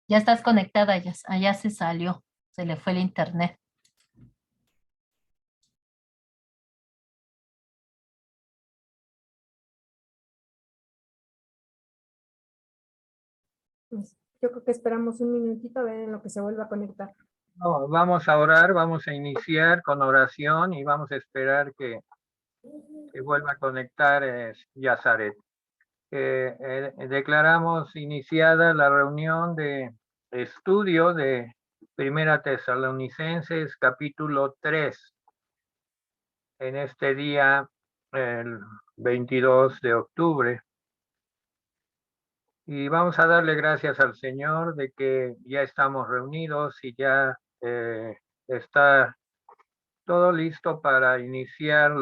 Ya estás conectada, ya, allá se salió, se le fue el internet. Pues, yo creo que esperamos un minutito a ver en lo que se vuelva a conectar. No, vamos a orar, vamos a iniciar con oración y vamos a esperar que vuelva a conectar Yazaret. Declaramos iniciada la reunión de estudio de Primera Tesalonicenses, capítulo 3, en este día, el 22 de octubre. Y vamos a darle gracias al Señor de que ya estamos reunidos y ya está todo listo para iniciar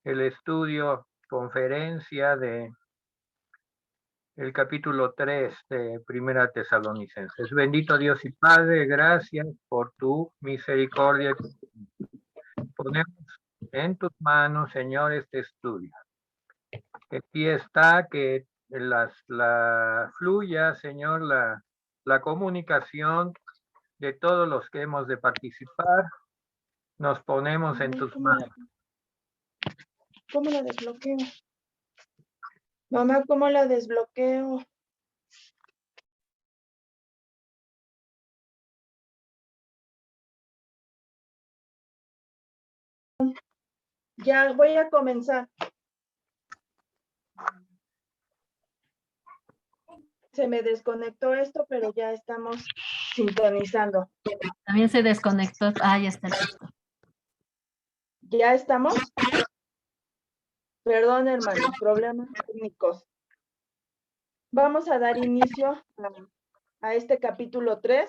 el estudio, conferencia de el capítulo 3 de Primera Tesalonicenses. Bendito Dios y Padre, gracias por tu misericordia. Ponemos en tus manos, Señor, este estudio. Que aquí está, que la fluya, Señor, la comunicación de todos los que hemos de participar. Nos ponemos en tus manos. ¿Cómo la desbloqueo? Mamá, ¿cómo la desbloqueo? Ya voy a comenzar. Se me desconectó esto, pero ya estamos sintonizando. También se desconectó. Ah, ya está listo. ¿Ya estamos? Perdón, hermanos, problemas técnicos. Vamos a dar inicio a este capítulo 3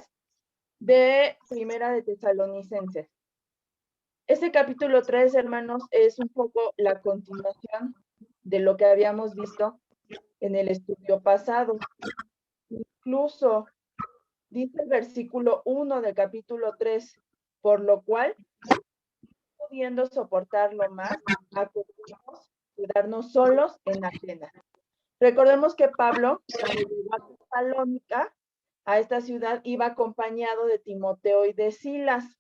de Primera de Tesalonicenses. Este capítulo 3, hermanos, es un poco la continuación de lo que habíamos visto en el estudio pasado. Incluso dice el versículo 1 del capítulo 3, por lo cual, pudiendo soportarlo más, acudimos quedarnos solos en Atenas. Recordemos que Pablo, cuando llegó a Tesalónica, a esta ciudad, iba acompañado de Timoteo y de Silas.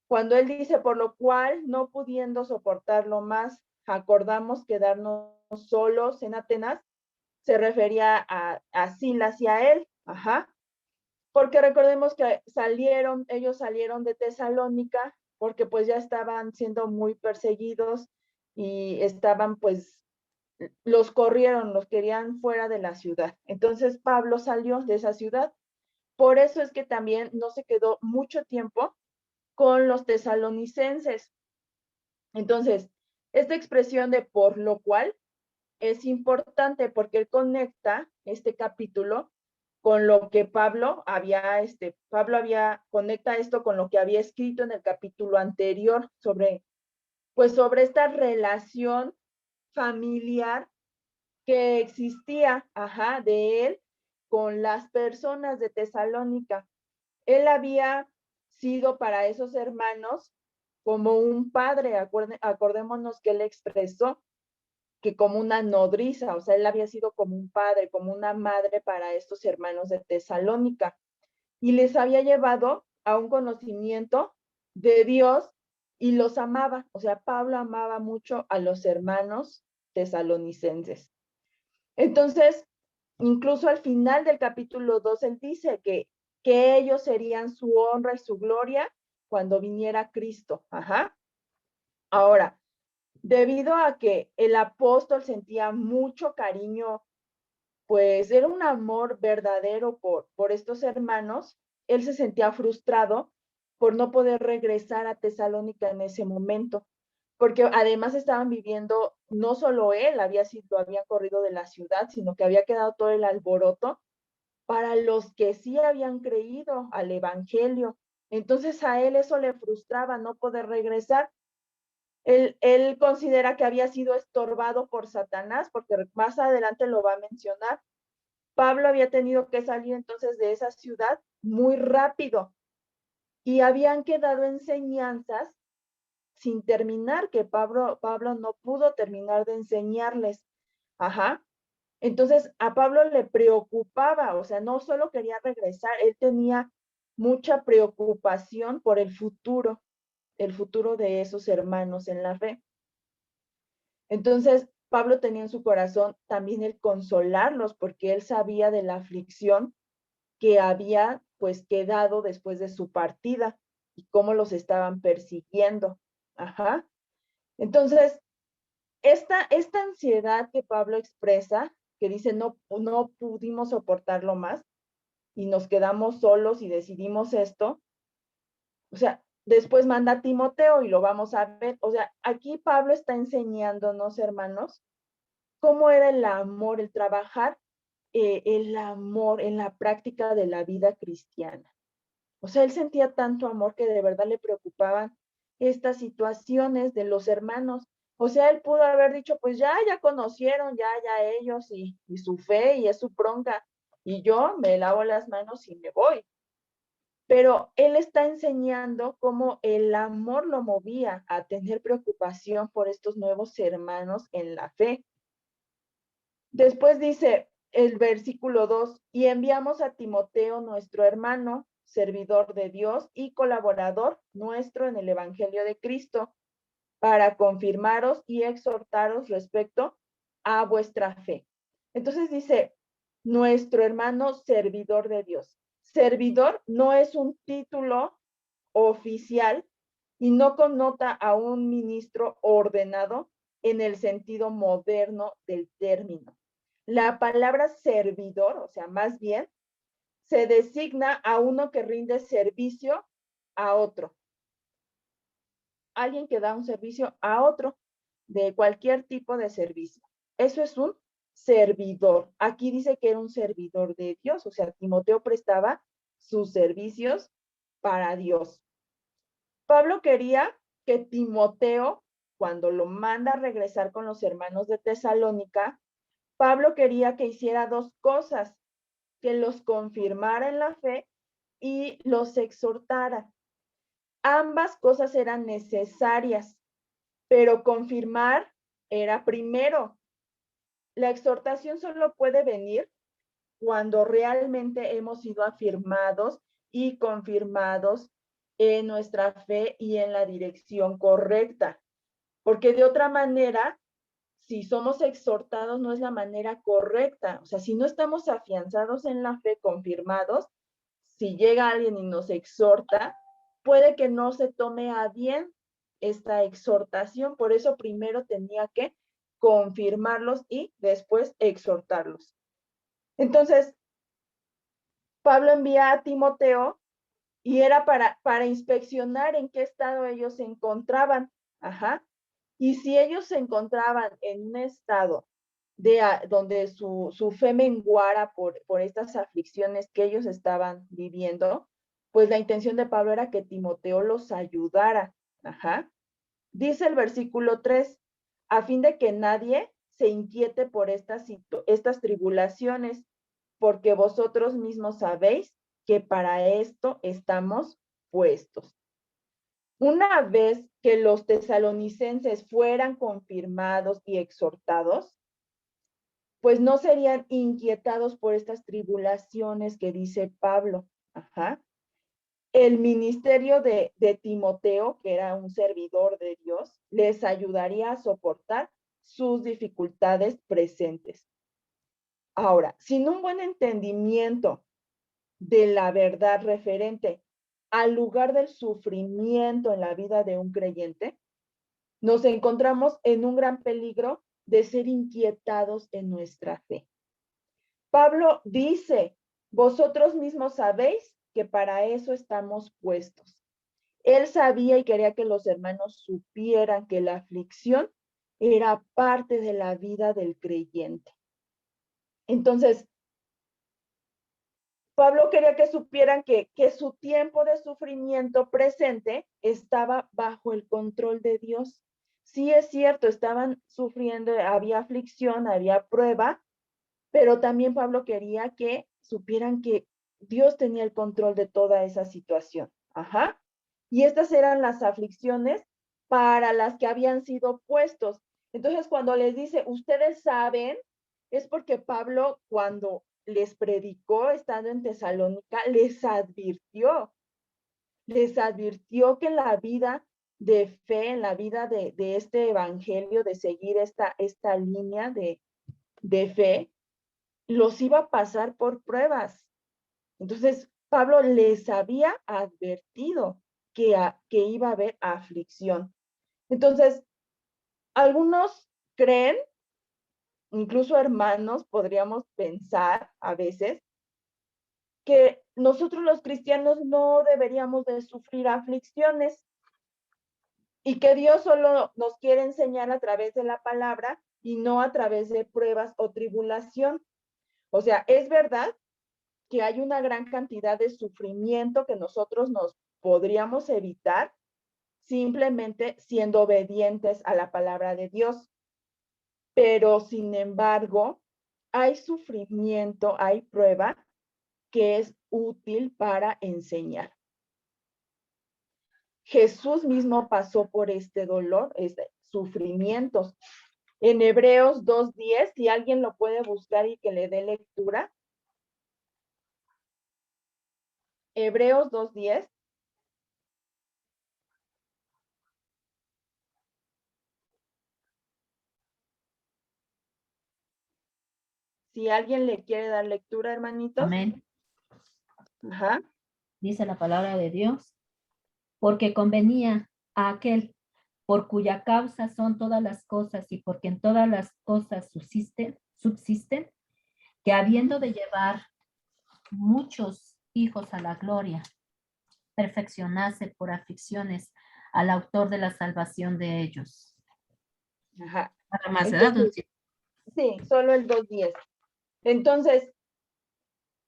Cuando él dice, por lo cual, no pudiendo soportarlo más, acordamos quedarnos solos en Atenas, se refería a Silas y a él. Ajá. Porque recordemos que ellos salieron de Tesalónica, porque pues ya estaban siendo muy perseguidos y estaban pues, los corrieron, los querían fuera de la ciudad. Entonces Pablo salió de esa ciudad. Por eso es que también no se quedó mucho tiempo con los tesalonicenses. Entonces, esta expresión de por lo cual es importante porque él conecta este capítulo con lo que conecta esto con lo que había escrito en el capítulo anterior sobre esta relación familiar que existía, de él con las personas de Tesalónica. Él había sido para esos hermanos como un padre. Acordémonos que él expresó que como una nodriza, o sea, él había sido como un padre, como una madre para estos hermanos de Tesalónica, y les había llevado a un conocimiento de Dios y los amaba. O sea, Pablo amaba mucho a los hermanos tesalonicenses. Entonces, incluso al final del capítulo 2, él dice que ellos serían su honra y su gloria cuando viniera Cristo. Ajá. Ahora, debido a que el apóstol sentía mucho cariño, pues era un amor verdadero por estos hermanos, él se sentía frustrado por no poder regresar a Tesalónica en ese momento, porque además estaban viviendo, no solo él había corrido de la ciudad, sino que había quedado todo el alboroto para los que sí habían creído al evangelio. Entonces a él eso le frustraba, no poder regresar. Él considera que había sido estorbado por Satanás, porque más adelante lo va a mencionar. Pablo había tenido que salir entonces de esa ciudad muy rápido y habían quedado enseñanzas sin terminar, que Pablo no pudo terminar de enseñarles. Ajá. Entonces a Pablo le preocupaba, o sea, no solo quería regresar, él tenía mucha preocupación por el futuro de esos hermanos en la fe. Entonces Pablo tenía en su corazón también el consolarlos, porque él sabía de la aflicción que había pues quedado después de su partida y cómo los estaban persiguiendo. Ajá. Entonces, esta ansiedad que Pablo expresa, que dice no pudimos soportarlo más y nos quedamos solos y decidimos esto, o sea, después manda a Timoteo y lo vamos a ver. O sea, aquí Pablo está enseñándonos, hermanos, cómo era el amor, el trabajar el amor en la práctica de la vida cristiana. O sea, él sentía tanto amor que de verdad le preocupaban estas situaciones de los hermanos. O sea, él pudo haber dicho, pues ya conocieron, ya ellos y su fe y es su bronca. Y yo me lavo las manos y me voy. Pero él está enseñando cómo el amor lo movía a tener preocupación por estos nuevos hermanos en la fe. Después dice el versículo 2, y enviamos a Timoteo, nuestro hermano, servidor de Dios y colaborador nuestro en el Evangelio de Cristo, para confirmaros y exhortaros respecto a vuestra fe. Entonces dice, nuestro hermano servidor de Dios. Servidor no es un título oficial y no connota a un ministro ordenado en el sentido moderno del término. La palabra servidor, o sea, más bien, se designa a uno que rinde servicio a otro. Alguien que da un servicio a otro de cualquier tipo de servicio. Eso es un servidor. Aquí dice que era un servidor de Dios, o sea, Timoteo prestaba sus servicios para Dios. Pablo quería que Timoteo, cuando lo manda a regresar con los hermanos de Tesalónica, Pablo quería que hiciera dos cosas, que los confirmara en la fe y los exhortara. Ambas cosas eran necesarias, pero confirmar era primero. La exhortación solo puede venir cuando realmente hemos sido afirmados y confirmados en nuestra fe y en la dirección correcta. Porque de otra manera, si somos exhortados, no es la manera correcta. O sea, si no estamos afianzados en la fe, confirmados, si llega alguien y nos exhorta, puede que no se tome a bien esta exhortación. Por eso primero tenía que confirmarlos y después exhortarlos. Entonces, Pablo envía a Timoteo y era para inspeccionar en qué estado ellos se encontraban. Ajá. Y si ellos se encontraban en un estado donde su fe menguara por estas aflicciones que ellos estaban viviendo, pues la intención de Pablo era que Timoteo los ayudara. Ajá. Dice el versículo 3, a fin de que nadie se inquiete por estas tribulaciones, porque vosotros mismos sabéis que para esto estamos puestos. Una vez que los tesalonicenses fueran confirmados y exhortados, pues no serían inquietados por estas tribulaciones que dice Pablo. Ajá. El ministerio de Timoteo, que era un servidor de Dios, les ayudaría a soportar sus dificultades presentes. Ahora, sin un buen entendimiento de la verdad referente al lugar del sufrimiento en la vida de un creyente, nos encontramos en un gran peligro de ser inquietados en nuestra fe. Pablo dice, vosotros mismos sabéis que para eso estamos puestos. Él sabía y quería que los hermanos supieran que la aflicción era parte de la vida del creyente. Entonces, Pablo quería que supieran que su tiempo de sufrimiento presente estaba bajo el control de Dios. Sí es cierto, estaban sufriendo, había aflicción, había prueba, pero también Pablo quería que supieran que Dios tenía el control de toda esa situación. Ajá. Y estas eran las aflicciones para las que habían sido puestos. Entonces, cuando les dice, ustedes saben es porque Pablo, cuando les predicó estando en Tesalónica, les advirtió que en la vida de fe, en la vida de este evangelio, de seguir esta línea de fe, los iba a pasar por pruebas. Entonces, Pablo les había advertido que iba a haber aflicción. Entonces, algunos creen, incluso hermanos, podríamos pensar a veces, que nosotros los cristianos no deberíamos de sufrir aflicciones y que Dios solo nos quiere enseñar a través de la palabra y no a través de pruebas o tribulación. O sea, es verdad que hay una gran cantidad de sufrimiento que nosotros nos podríamos evitar simplemente siendo obedientes a la palabra de Dios. Pero, sin embargo, hay sufrimiento, hay prueba que es útil para enseñar. Jesús mismo pasó por este dolor, sufrimientos. En Hebreos 2:10, si alguien lo puede buscar y que le dé lectura. Hebreos 2:10. Si alguien le quiere dar lectura, hermanitos. Amén. Ajá. Dice la palabra de Dios, porque convenía a aquel por cuya causa son todas las cosas y porque en todas las cosas subsisten, que habiendo de llevar muchos hijos a la gloria, perfeccionase por aflicciones al autor de la salvación de ellos. Ajá. Nada más, Entonces, sí, solo el 2:10. Entonces,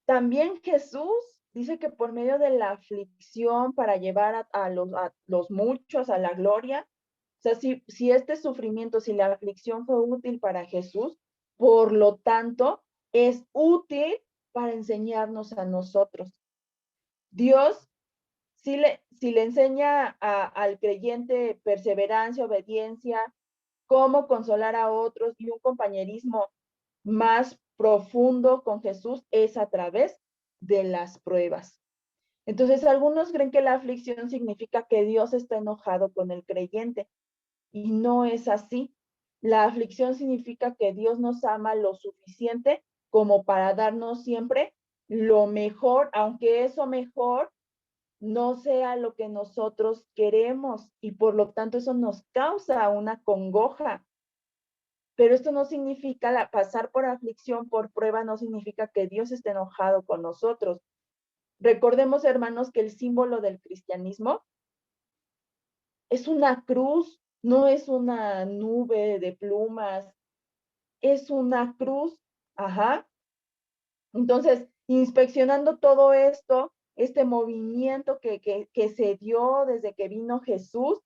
también Jesús dice que por medio de la aflicción para llevar a los muchos a la gloria, o sea, si este sufrimiento, si la aflicción fue útil para Jesús, por lo tanto, es útil para enseñarnos a nosotros. Dios, si le enseña al creyente perseverancia, obediencia, cómo consolar a otros y un compañerismo más profundo con Jesús, es a través de las pruebas. Entonces, algunos creen que la aflicción significa que Dios está enojado con el creyente, y no es así. La aflicción significa que Dios nos ama lo suficiente como para darnos siempre lo mejor, aunque eso mejor no sea lo que nosotros queremos, y por lo tanto eso nos causa una congoja. Pero esto no significa, pasar por aflicción, por prueba, no significa que Dios esté enojado con nosotros. Recordemos, hermanos, que el símbolo del cristianismo es una cruz, no es una nube de plumas, es una cruz. Ajá. Entonces, inspeccionando todo esto, este movimiento que se dio desde que vino Jesús,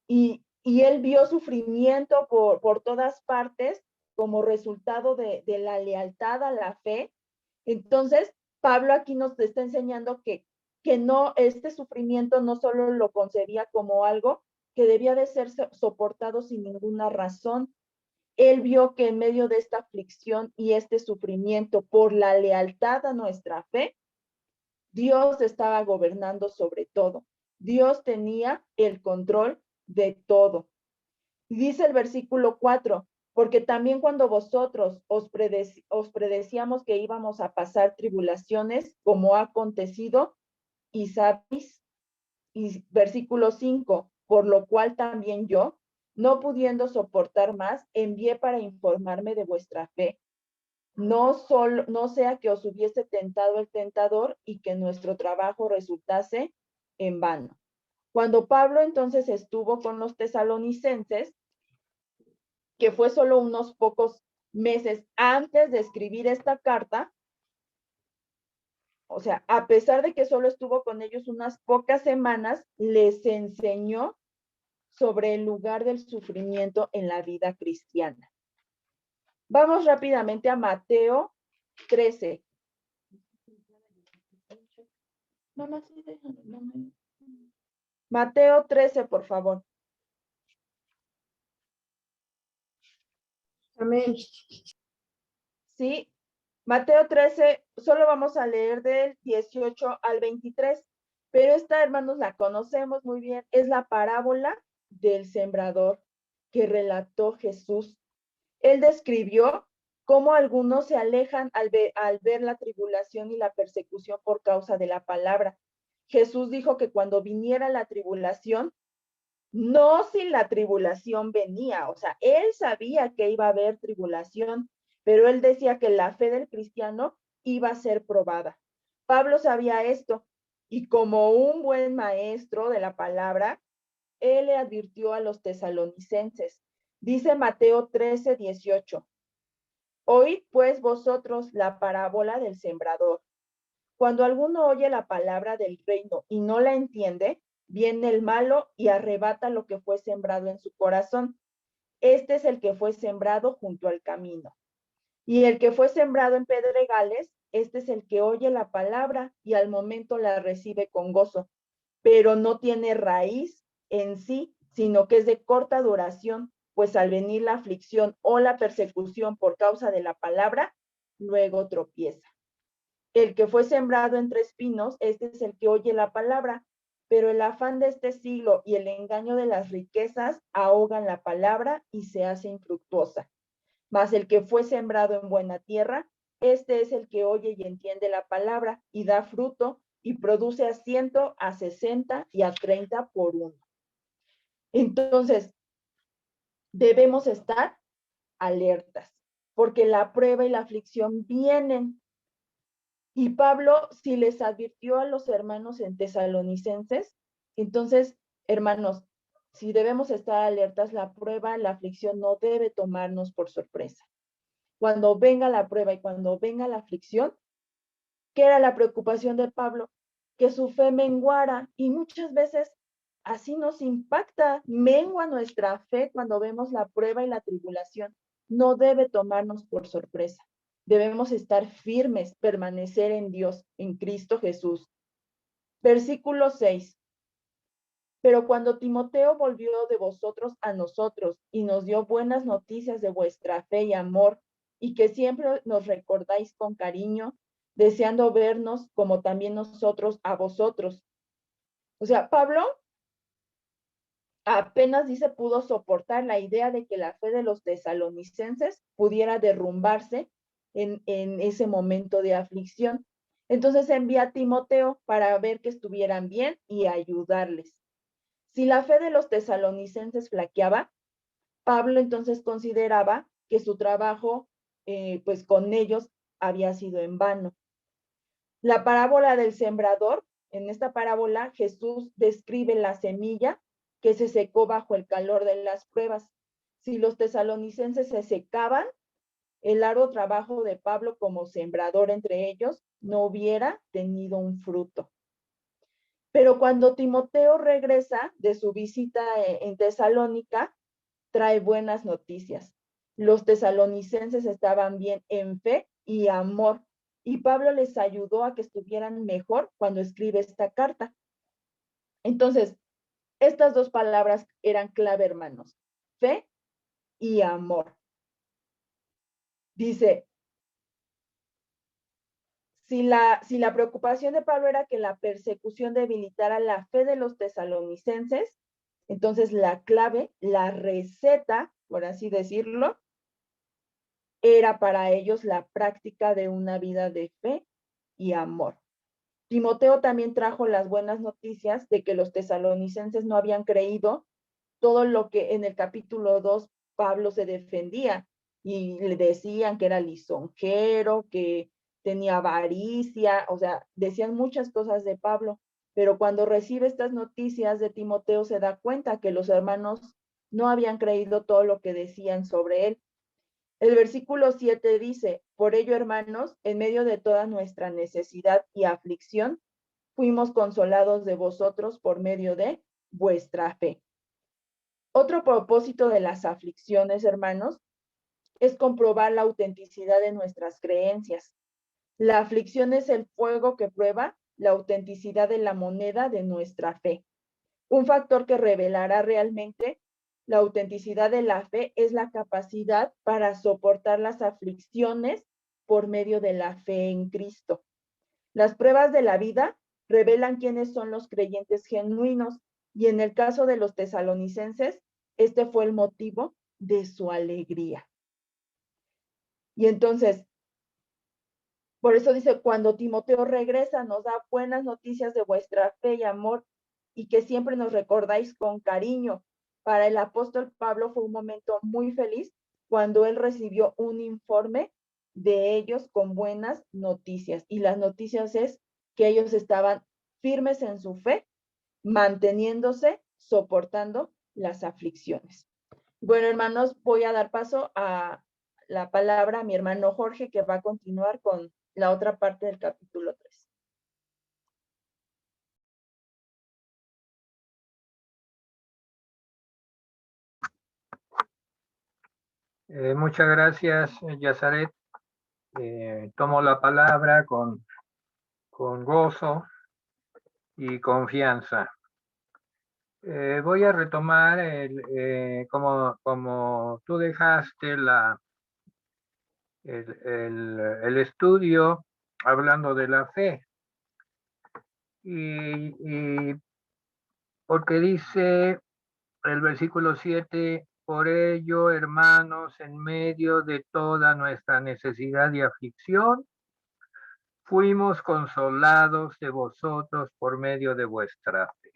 y él vio sufrimiento por todas partes como resultado de la lealtad a la fe. Entonces, Pablo aquí nos está enseñando que no, este sufrimiento no solo lo concebía como algo que debía de ser soportado sin ninguna razón. Él vio que en medio de esta aflicción y este sufrimiento por la lealtad a nuestra fe, Dios estaba gobernando sobre todo. Dios tenía el control de todo. Dice el versículo 4, porque también cuando vosotros os predecíamos que íbamos a pasar tribulaciones, como ha acontecido, y sabéis. Y versículo 5, por lo cual también yo, no pudiendo soportar más, envié para informarme de vuestra fe. No sea que os hubiese tentado el tentador y que nuestro trabajo resultase en vano. Cuando Pablo entonces estuvo con los tesalonicenses, que fue solo unos pocos meses antes de escribir esta carta, o sea, a pesar de que solo estuvo con ellos unas pocas semanas, les enseñó sobre el lugar del sufrimiento en la vida cristiana. Vamos rápidamente a Mateo 13. Mateo 13, por favor. Amén. ¿sí? Mateo 13, solo vamos a leer del 18 al 23, pero esta, hermanos, la conocemos muy bien, es la parábola del sembrador que relató Jesús. Él describió cómo algunos se alejan al ver la tribulación y la persecución por causa de la palabra. Jesús dijo que cuando viniera la tribulación, no si la tribulación venía, o sea, él sabía que iba a haber tribulación, pero él decía que la fe del cristiano iba a ser probada. Pablo sabía esto y como un buen maestro de la palabra, él le advirtió a los tesalonicenses. Dice Mateo 13:18. Oíd pues vosotros la parábola del sembrador. Cuando alguno oye la palabra del reino y no la entiende, viene el malo y arrebata lo que fue sembrado en su corazón. Este es el que fue sembrado junto al camino. Y el que fue sembrado en pedregales, este es el que oye la palabra y al momento la recibe con gozo, pero no tiene raíz en sí, sino que es de corta duración, pues al venir la aflicción o la persecución por causa de la palabra, luego tropieza. El que fue sembrado entre espinos, este es el que oye la palabra, pero el afán de este siglo y el engaño de las riquezas ahogan la palabra y se hace infructuosa. Mas el que fue sembrado en buena tierra, este es el que oye y entiende la palabra y da fruto y produce a 100, a 60 y a 30 por uno. Entonces, debemos estar alertas, porque la prueba y la aflicción vienen. Y Pablo, si les advirtió a los hermanos en Tesalonicenses, entonces, hermanos, si debemos estar alertas, la prueba, la aflicción no debe tomarnos por sorpresa. Cuando venga la prueba y cuando venga la aflicción, ¿qué era la preocupación de Pablo? Que su fe menguara, y muchas veces así nos impacta, mengua nuestra fe cuando vemos la prueba y la tribulación. No debe tomarnos por sorpresa. Debemos estar firmes, permanecer en Dios, en Cristo Jesús. Versículo 6. Pero cuando Timoteo volvió de vosotros a nosotros y nos dio buenas noticias de vuestra fe y amor, y que siempre nos recordáis con cariño, deseando vernos como también nosotros a vosotros. O sea, Pablo apenas dice pudo soportar la idea de que la fe de los tesalonicenses pudiera derrumbarse en ese momento de aflicción. Entonces envía a Timoteo para ver que estuvieran bien y ayudarles. Si la fe de los tesalonicenses flaqueaba, Pablo entonces consideraba que su trabajo pues con ellos había sido en vano. La parábola del sembrador, en esta parábola Jesús describe la semilla que se secó bajo el calor de las pruebas. Si los tesalonicenses se secaban, el arduo trabajo de Pablo como sembrador entre ellos no hubiera tenido un fruto. Pero cuando Timoteo regresa de su visita en Tesalónica, trae buenas noticias. Los tesalonicenses estaban bien en fe y amor, y Pablo les ayudó a que estuvieran mejor cuando escribe esta carta. Entonces, estas dos palabras eran clave, hermanos: fe y amor. Dice, si la preocupación de Pablo era que la persecución debilitara la fe de los tesalonicenses, entonces la clave, la receta, por así decirlo, era para ellos la práctica de una vida de fe y amor. Timoteo también trajo las buenas noticias de que los tesalonicenses no habían creído todo lo que en el capítulo 2 Pablo se defendía y le decían que era lisonjero, que tenía avaricia, o sea, decían muchas cosas de Pablo, pero cuando recibe estas noticias de Timoteo se da cuenta que los hermanos no habían creído todo lo que decían sobre él. El versículo 7 dice, por ello, hermanos, en medio de toda nuestra necesidad y aflicción, fuimos consolados de vosotros por medio de vuestra fe. Otro propósito de las aflicciones, hermanos, es comprobar la autenticidad de nuestras creencias. La aflicción es el fuego que prueba la autenticidad de la moneda de nuestra fe. Un factor que revelará realmente la autenticidad de la fe es la capacidad para soportar las aflicciones por medio de la fe en Cristo. Las pruebas de la vida revelan quiénes son los creyentes genuinos, y en el caso de los tesalonicenses, este fue el motivo de su alegría. Y entonces, por eso dice, cuando Timoteo regresa, nos da buenas noticias de vuestra fe y amor, y que siempre nos recordáis con cariño. Para el apóstol Pablo fue un momento muy feliz cuando él recibió un informe de ellos con buenas noticias. Y las noticias es que ellos estaban firmes en su fe, manteniéndose, soportando las aflicciones. Bueno, hermanos, voy a dar paso a la palabra a mi hermano Jorge, que va a continuar con la otra parte del capítulo 3. Muchas gracias, Yazaret. Tomo la palabra con gozo y confianza. Voy a retomar como tú dejaste el estudio hablando de la fe. Y porque dice el versículo 7, por ello, hermanos, en medio de toda nuestra necesidad y aflicción, fuimos consolados de vosotros por medio de vuestra fe.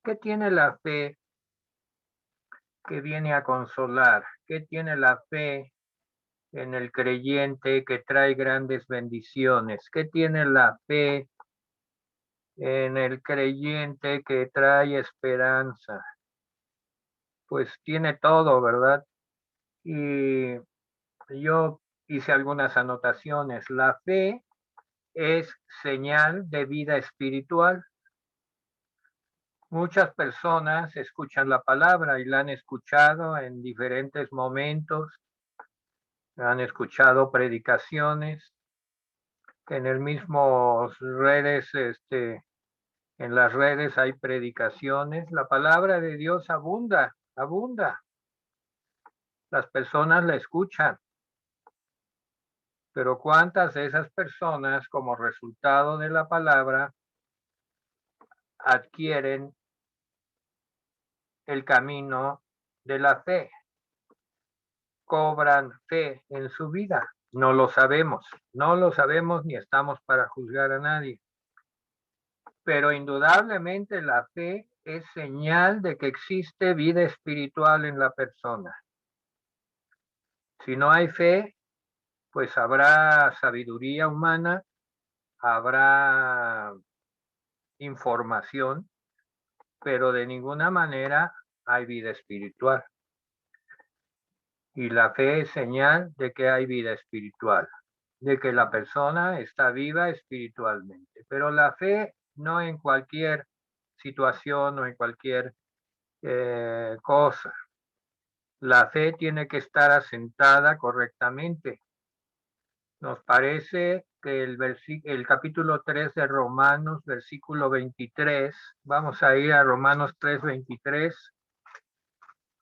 ¿Qué tiene la fe que viene a consolar? ¿Qué tiene la fe en el creyente que trae grandes bendiciones? ¿Qué tiene la fe en el creyente que trae esperanza? Pues tiene todo, ¿verdad? Y yo hice algunas anotaciones. La fe es señal de vida espiritual. Muchas personas escuchan la palabra y la han escuchado en diferentes momentos. Han escuchado predicaciones en el mismo redes, en las redes hay predicaciones. La palabra de Dios abunda. Las personas la escuchan. Pero ¿cuántas de esas personas, como resultado de la palabra, adquieren el camino de la fe? ¿Cobran fe en su vida? No lo sabemos ni estamos para juzgar a nadie. Pero indudablemente la fe es señal de que existe vida espiritual en la persona. Si no hay fe, pues habrá sabiduría humana, habrá información, pero de ninguna manera hay vida espiritual. Y la fe es señal de que hay vida espiritual, de que la persona está viva espiritualmente. Pero la fe no en cualquier situación o en cualquier cosa. La fe tiene que estar asentada correctamente. Nos parece que el capítulo 3 de Romanos, versículo 23, vamos a ir a Romanos 3, 23.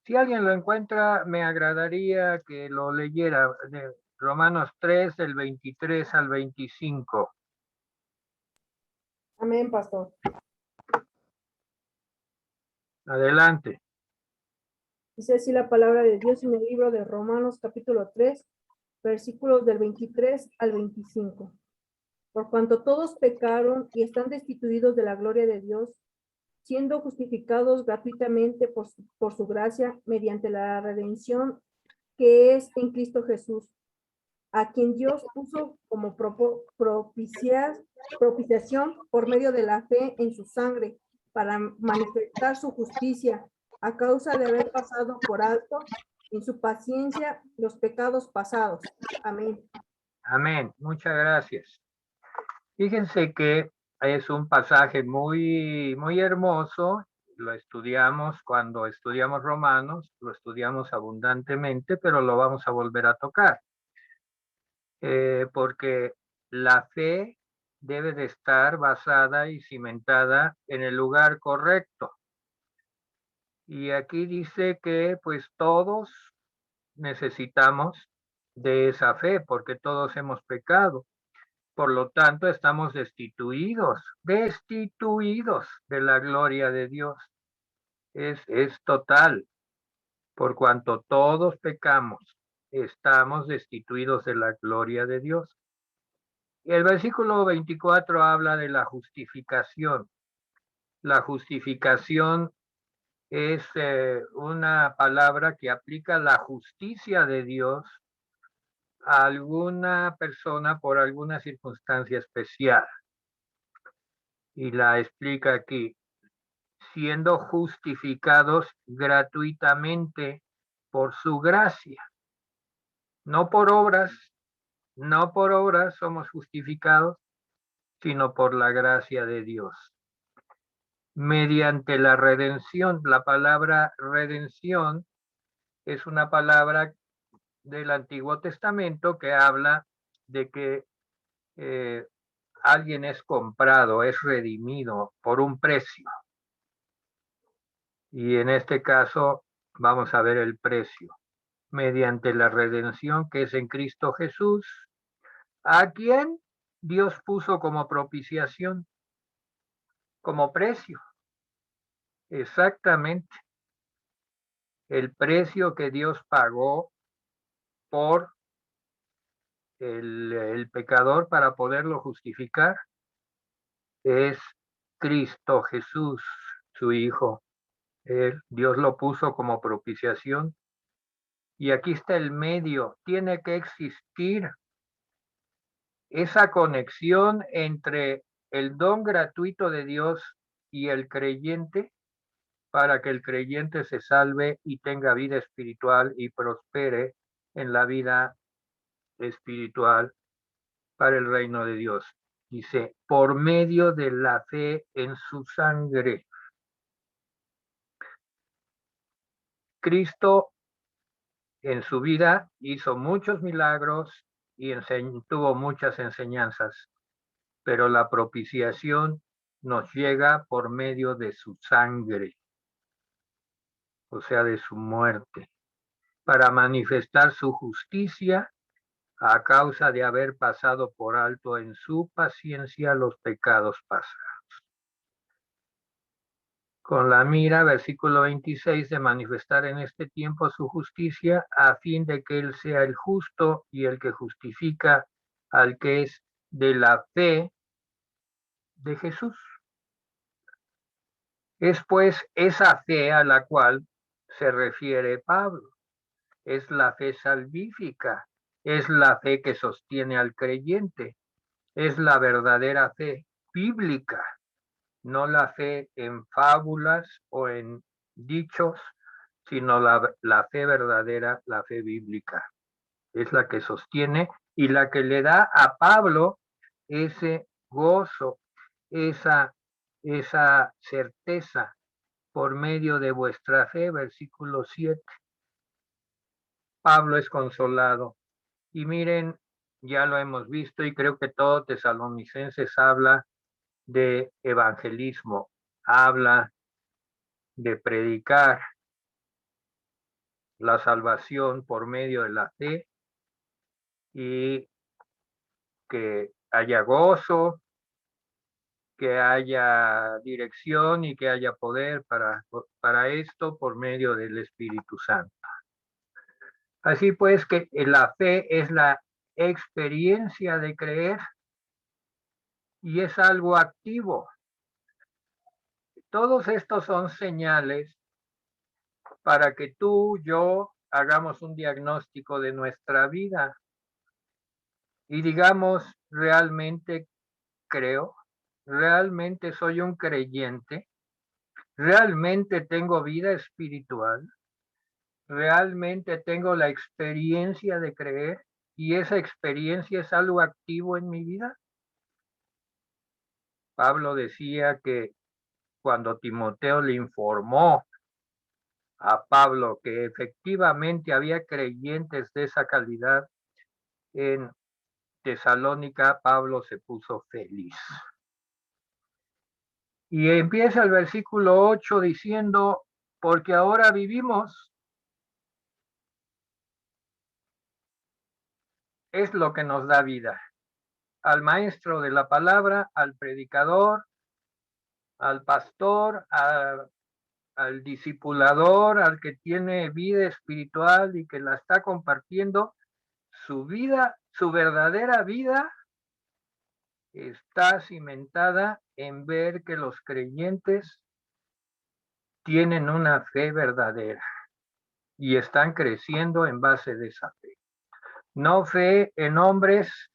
Si alguien lo encuentra, me agradaría que lo leyera, de Romanos 3, del 23 al 25. Amén, pastor. Adelante. Dice así la palabra de Dios en el libro de Romanos capítulo 3, versículos del 23 al 25. Por cuanto todos pecaron y están destituidos de la gloria de Dios, siendo justificados gratuitamente por su gracia mediante la redención que es en Cristo Jesús, a quien Dios puso como propiciación por medio de la fe en su sangre, para manifestar su justicia, a causa de haber pasado por alto en su paciencia los pecados pasados. Amén. Amén. Muchas gracias. Fíjense que es un pasaje muy, muy hermoso. Lo estudiamos cuando estudiamos Romanos, lo estudiamos abundantemente, pero lo vamos a volver a tocar. Porque la fe debe de estar basada y cimentada en el lugar correcto. Y aquí dice que pues todos necesitamos de esa fe, porque todos hemos pecado. Por lo tanto, estamos destituidos de la gloria de Dios. Es total. Por cuanto todos pecamos, estamos destituidos de la gloria de Dios. Y el versículo 24 habla de la justificación. La justificación es una palabra que aplica la justicia de Dios a alguna persona por alguna circunstancia especial. Y la explica aquí, siendo justificados gratuitamente por su gracia, no por obras somos justificados, sino por la gracia de Dios. Mediante la redención, la palabra redención es una palabra del Antiguo Testamento que habla de que alguien es comprado, es redimido por un precio. Y en este caso vamos a ver el precio. Mediante la redención que es en Cristo Jesús, a quien Dios puso como propiciación, como precio. Exactamente. El precio que Dios pagó por el pecador para poderlo justificar es Cristo Jesús, su Hijo. Dios lo puso como propiciación. Y aquí está el medio. Tiene que existir esa conexión entre el don gratuito de Dios y el creyente para que el creyente se salve y tenga vida espiritual y prospere en la vida espiritual para el reino de Dios. Dice, por medio de la fe en su sangre. Cristo en su vida hizo muchos milagros y tuvo muchas enseñanzas, pero la propiciación nos llega por medio de su sangre, o sea, de su muerte, para manifestar su justicia a causa de haber pasado por alto en su paciencia los pecados pasados. Con la mira, versículo 26, de manifestar en este tiempo su justicia, a fin de que Él sea el justo y el que justifica al que es de la fe de Jesús. Es pues esa fe a la cual se refiere Pablo. Es la fe salvífica, es la fe que sostiene al creyente, es la verdadera fe bíblica, no la fe en fábulas o en dichos, sino la fe verdadera, la fe bíblica. Es la que sostiene y la que le da a Pablo ese gozo, esa certeza por medio de vuestra fe, versículo 7. Pablo es consolado. Y miren, ya lo hemos visto y creo que todo Tesalonicenses habla de evangelismo, habla de predicar la salvación por medio de la fe y que haya gozo, que haya dirección y que haya poder para esto por medio del Espíritu Santo. Así pues que la fe es la experiencia de creer y es algo activo. Todos estos son señales para que tú, yo, hagamos un diagnóstico de nuestra vida y digamos, realmente creo, realmente soy un creyente, realmente tengo vida espiritual, realmente tengo la experiencia de creer y esa experiencia es algo activo en mi vida. Pablo decía que cuando Timoteo le informó a Pablo que efectivamente había creyentes de esa calidad en Tesalónica, Pablo se puso feliz. Y empieza el versículo 8 diciendo, porque ahora vivimos es lo que nos da vida. Al maestro de la palabra, al predicador, al pastor, al discipulador, al que tiene vida espiritual y que la está compartiendo, su vida, su verdadera vida está cimentada en ver que los creyentes tienen una fe verdadera y están creciendo en base de esa fe. No fe en hombres,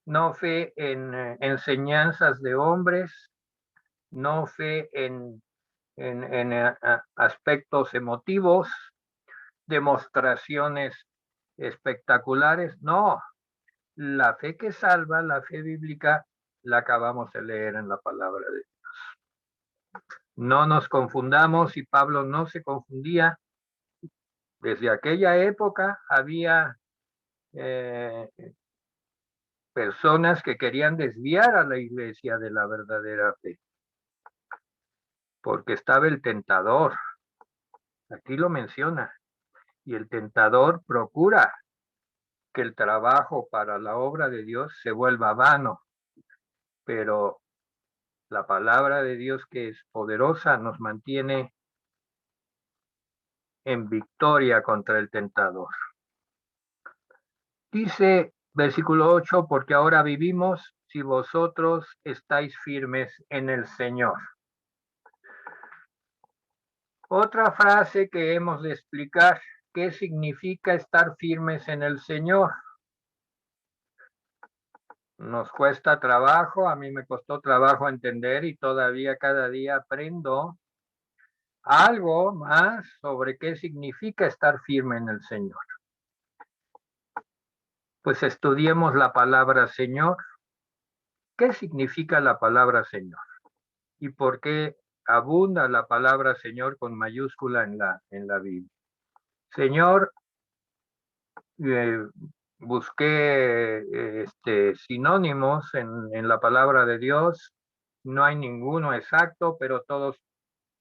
no fe en enseñanzas de hombres, no fe en aspectos emotivos, demostraciones espectaculares. No, la fe que salva, la fe bíblica, la acabamos de leer en la palabra de Dios. No nos confundamos, y Pablo no se confundía. Desde aquella época había personas que querían desviar a la iglesia de la verdadera fe, porque estaba el tentador. Aquí lo menciona. Y el tentador procura que el trabajo para la obra de Dios se vuelva vano. Pero la palabra de Dios, que es poderosa, nos mantiene en victoria contra el tentador. Dice versículo 8, porque ahora vivimos si vosotros estáis firmes en el Señor. Otra frase que hemos de explicar, ¿qué significa estar firmes en el Señor? Nos cuesta trabajo, a mí me costó trabajo entender y todavía cada día aprendo algo más sobre qué significa estar firme en el Señor. Pues estudiemos la palabra Señor. ¿Qué significa la palabra Señor? ¿Y por qué abunda la palabra Señor con mayúscula en la Biblia? Señor, busqué sinónimos en la palabra de Dios. No hay ninguno exacto, pero todos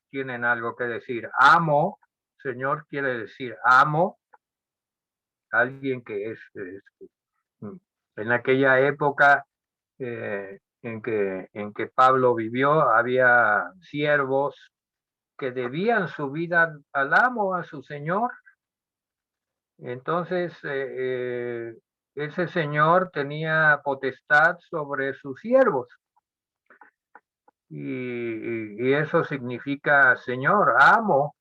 tienen algo que decir. Amo, Señor quiere decir amo. Alguien que es en aquella época en que Pablo vivió, había siervos que debían su vida al amo, a su señor. Entonces, ese señor tenía potestad sobre sus siervos. Y eso significa señor, amo.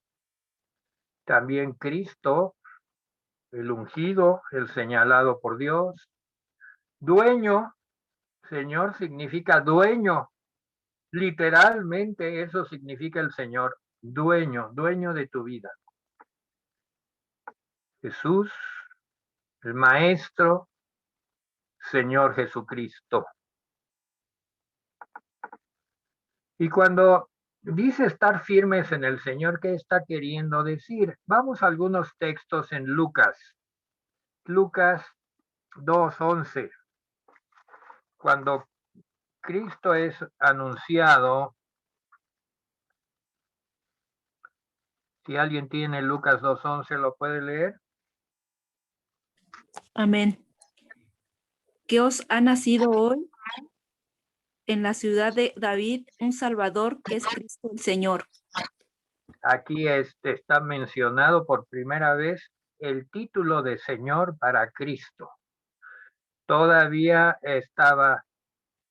También Cristo, el ungido, el señalado por Dios. Dueño, Señor significa dueño. Literalmente eso significa el Señor, dueño, dueño de tu vida. Jesús, el Maestro, Señor Jesucristo. Y cuando dice estar firmes en el Señor, ¿qué está queriendo decir? Vamos a algunos textos en Lucas. Lucas 2:11. Cuando Cristo es anunciado, si alguien tiene Lucas 2:11, ¿lo puede leer? Amén. Que os ha nacido hoy en la ciudad de David un Salvador, que es Cristo el Señor. Aquí está mencionado por primera vez el título de Señor para Cristo. Todavía estaba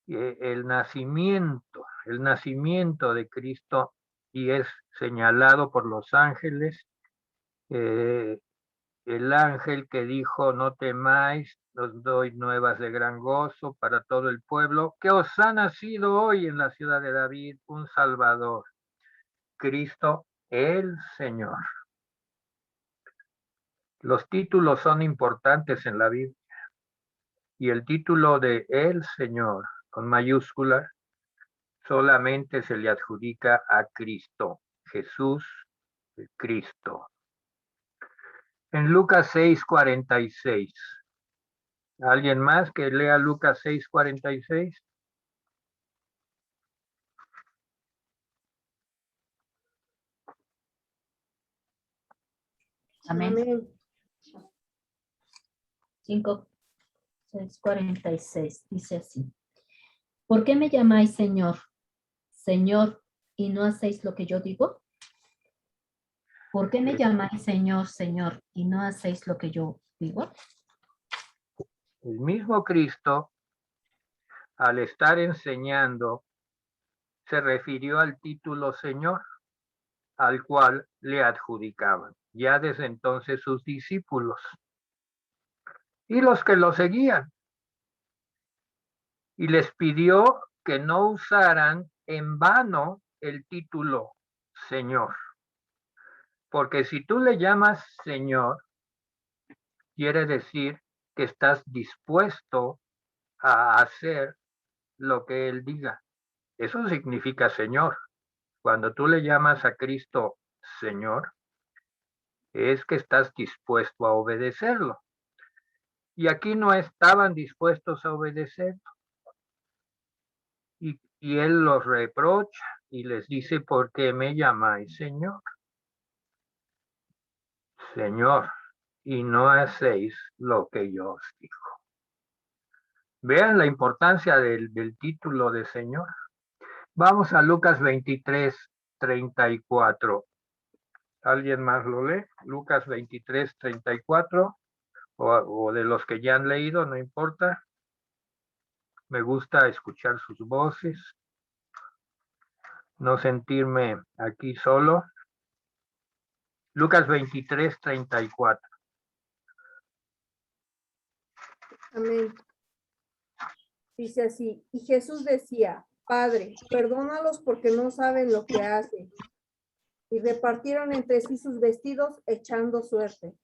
el nacimiento de Cristo, y es señalado por los ángeles. El ángel que dijo, no temáis, os doy nuevas de gran gozo para todo el pueblo, que os ha nacido hoy en la ciudad de David un Salvador, Cristo el Señor. Los títulos son importantes en la Biblia, y el título de el Señor, con mayúscula, solamente se le adjudica a Cristo, Jesús, Cristo. En Lucas 6:46. ¿Alguien más que lea Lucas 6:46? Amén. Amén. 5. 6:46, dice así. ¿Por qué me llamáis Señor, Señor, y no hacéis lo que yo digo? ¿Por qué me llamáis Señor, Señor, y no hacéis lo que yo digo? El mismo Cristo, al estar enseñando, se refirió al título Señor, al cual le adjudicaban ya desde entonces sus discípulos y los que lo seguían. Y les pidió que no usaran en vano el título Señor. Porque si tú le llamas Señor, quiere decir que estás dispuesto a hacer lo que Él diga. Eso significa Señor. Cuando tú le llamas a Cristo Señor, es que estás dispuesto a obedecerlo. Y aquí no estaban dispuestos a obedecer. Y Él los reprocha y les dice, ¿por qué me llamáis Señor? Señor, y no hacéis lo que yo os digo. Vean la importancia del título de Señor. Vamos a Lucas 23:34. ¿Alguien más lo lee? Lucas 23:34. O de los que ya han leído, no importa. Me gusta escuchar sus voces. No sentirme aquí solo. Lucas 23:34. Amén. Dice así, y Jesús decía, Padre, perdónalos porque no saben lo que hacen. Y repartieron entre sí sus vestidos echando suerte.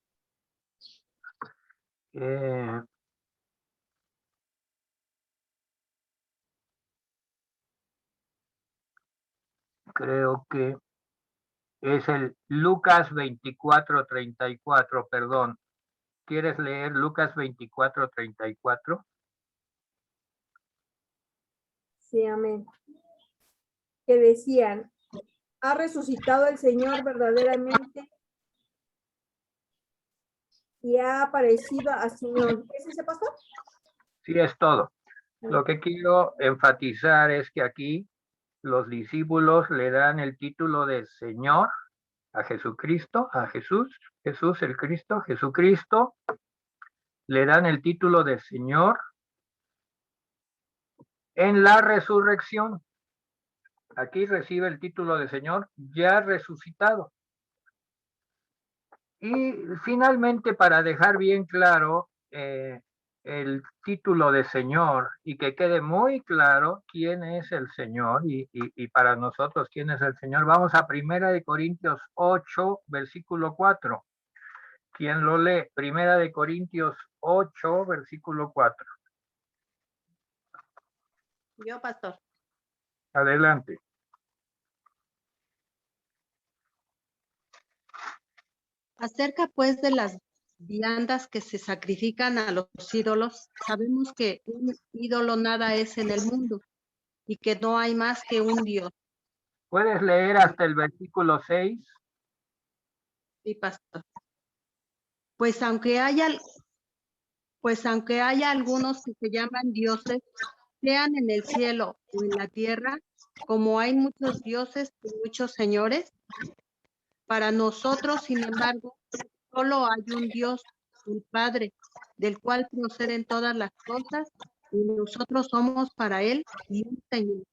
Creo que es el Lucas 24:34, perdón. ¿Quieres leer Lucas 24:34? Sí, amén. Que decían, ha resucitado el Señor verdaderamente y ha aparecido a Simeón. ¿Es ese pastor? Sí, es todo. Lo que quiero enfatizar es que aquí los discípulos le dan el título de Señor a Jesucristo, a Jesús el Cristo, Jesucristo, le dan el título de Señor en la resurrección. Aquí recibe el título de Señor ya resucitado. Y finalmente, para dejar bien claro el título de Señor y que quede muy claro quién es el Señor y para nosotros quién es el Señor, vamos a 1 Corintios 8, versículo 4. ¿Quién lo lee? 1 Corintios 8, versículo 4. Yo, pastor. Adelante. Acerca pues de las viandas que se sacrifican a los ídolos, sabemos que un ídolo nada es en el mundo y que no hay más que un Dios. ¿Puedes leer hasta el versículo 6? Sí, pastor. Pues aunque haya algunos que se llaman dioses, sean en el cielo o en la tierra, como hay muchos dioses y muchos señores, para nosotros, sin embargo, solo hay un Dios, el Padre, del cual proceden todas las cosas, y nosotros somos para Él y un Señor,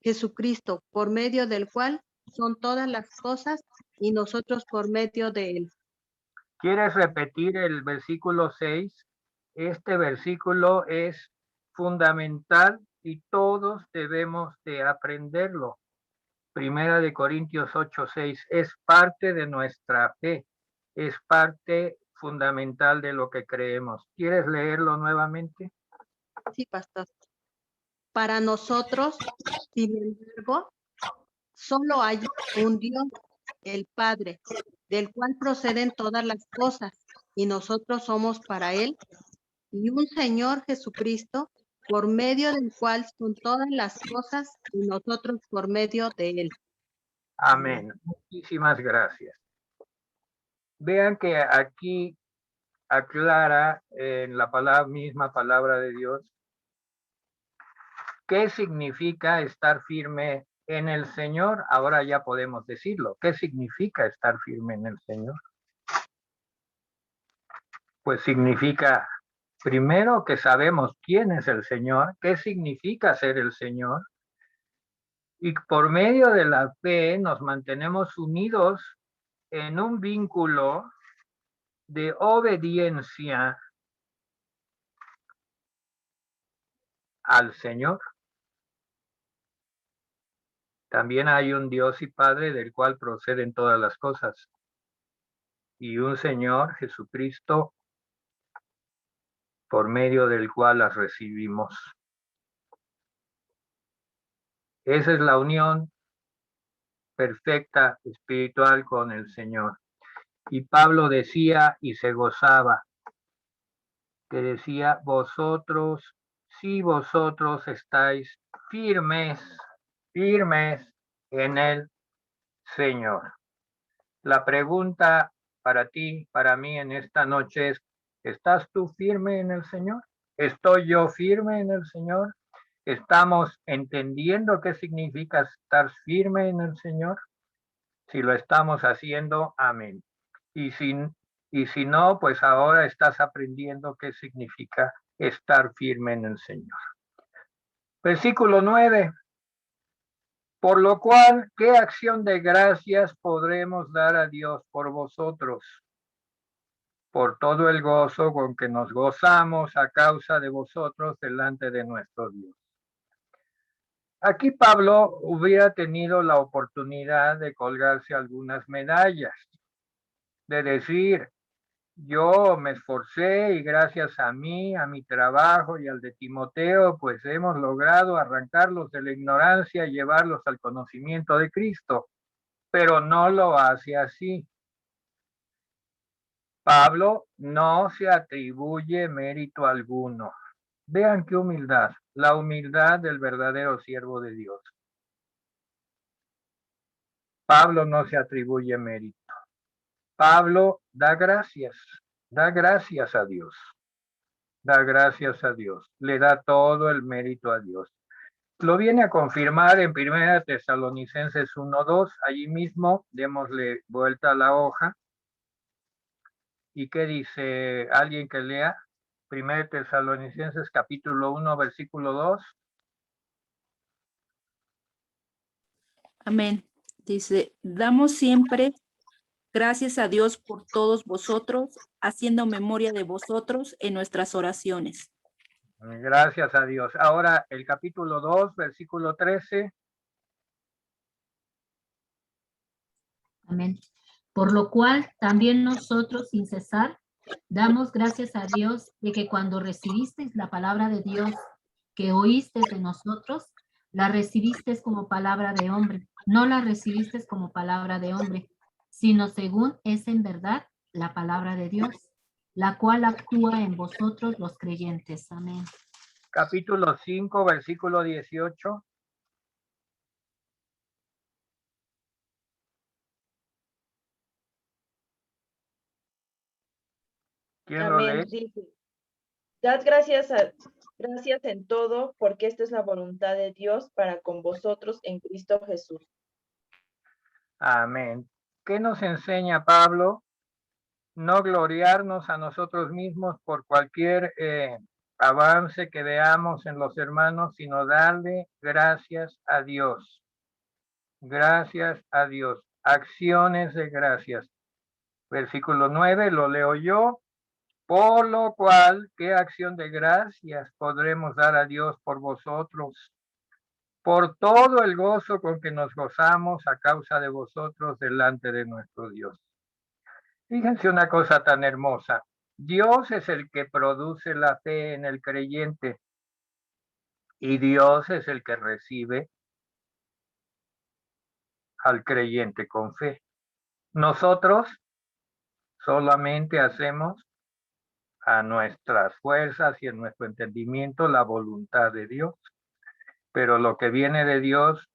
Jesucristo, por medio del cual son todas las cosas, y nosotros por medio de Él. ¿Quieres repetir el versículo 6? Este versículo es fundamental y todos debemos de aprenderlo. 1 Corintios 8:6 es parte de nuestra fe, es parte fundamental de lo que creemos. ¿Quieres leerlo nuevamente? Sí, pastor. Para nosotros, sin embargo, solo hay un Dios, el Padre, del cual proceden todas las cosas, y nosotros somos para Él, y un Señor Jesucristo, por medio del cual son todas las cosas, y nosotros por medio de Él. Amén. Muchísimas gracias. Vean que aquí aclara en la misma palabra de Dios qué significa estar firme en el Señor. Ahora ya podemos decirlo. ¿Qué significa estar firme en el Señor? Pues significa, primero, que sabemos quién es el Señor, qué significa ser el Señor, y por medio de la fe nos mantenemos unidos en un vínculo de obediencia al Señor. También hay un Dios y Padre del cual proceden todas las cosas, y un Señor, Jesucristo, por medio del cual las recibimos. Esa es la unión perfecta espiritual con el Señor. Y Pablo decía y se gozaba, que decía, vosotros, si vosotros estáis firmes en el Señor. La pregunta para ti, para mí en esta noche es, ¿estás tú firme en el Señor? ¿Estoy yo firme en el Señor? ¿Estamos entendiendo qué significa estar firme en el Señor? Si lo estamos haciendo, amén. Y si no, pues ahora estás aprendiendo qué significa estar firme en el Señor. Versículo 9. Por lo cual, ¿qué acción de gracias podremos dar a Dios por vosotros? Por todo el gozo con que nos gozamos a causa de vosotros delante de nuestro Dios. Aquí Pablo hubiera tenido la oportunidad de colgarse algunas medallas, de decir, yo me esforcé y gracias a mí, a mi trabajo y al de Timoteo, pues hemos logrado arrancarlos de la ignorancia y llevarlos al conocimiento de Cristo, pero no lo hace así. Pablo no se atribuye mérito alguno. Vean qué humildad, la humildad del verdadero siervo de Dios. Pablo no se atribuye mérito. Pablo da gracias a Dios. Da gracias a Dios, le da todo el mérito a Dios. Lo viene a confirmar en 1 Tesalonicenses 1:2, allí mismo, démosle vuelta a la hoja. ¿Y qué dice alguien que lea? 1 Tesalonicenses capítulo 1, versículo 2. Amén. Dice, damos siempre gracias a Dios por todos vosotros, haciendo memoria de vosotros en nuestras oraciones. Gracias a Dios. Ahora el capítulo 2, versículo 13. Amén. Por lo cual también nosotros sin cesar damos gracias a Dios de que cuando recibisteis la palabra de Dios que oísteis de nosotros, la recibisteis como palabra de hombre, no la recibisteis como palabra de hombre, sino según es en verdad la palabra de Dios, la cual actúa en vosotros los creyentes. Amén. Capítulo 5, versículo 18. ¿Quién lo Amén. lee? Dice, dad gracias en todo, porque esta es la voluntad de Dios para con vosotros en Cristo Jesús. Amén. ¿Qué nos enseña Pablo? No gloriarnos a nosotros mismos por cualquier avance que veamos en los hermanos, sino darle gracias a Dios. Gracias a Dios. Acciones de gracias. Versículo 9, lo leo yo. Por lo cual, ¿qué acción de gracias podremos dar a Dios por vosotros? Por todo el gozo con que nos gozamos a causa de vosotros delante de nuestro Dios. Fíjense una cosa tan hermosa. Dios es el que produce la fe en el creyente y Dios es el que recibe al creyente con fe. Nosotros solamente hacemos a nuestras fuerzas y en nuestro entendimiento la voluntad de Dios. Pero lo que viene de Dios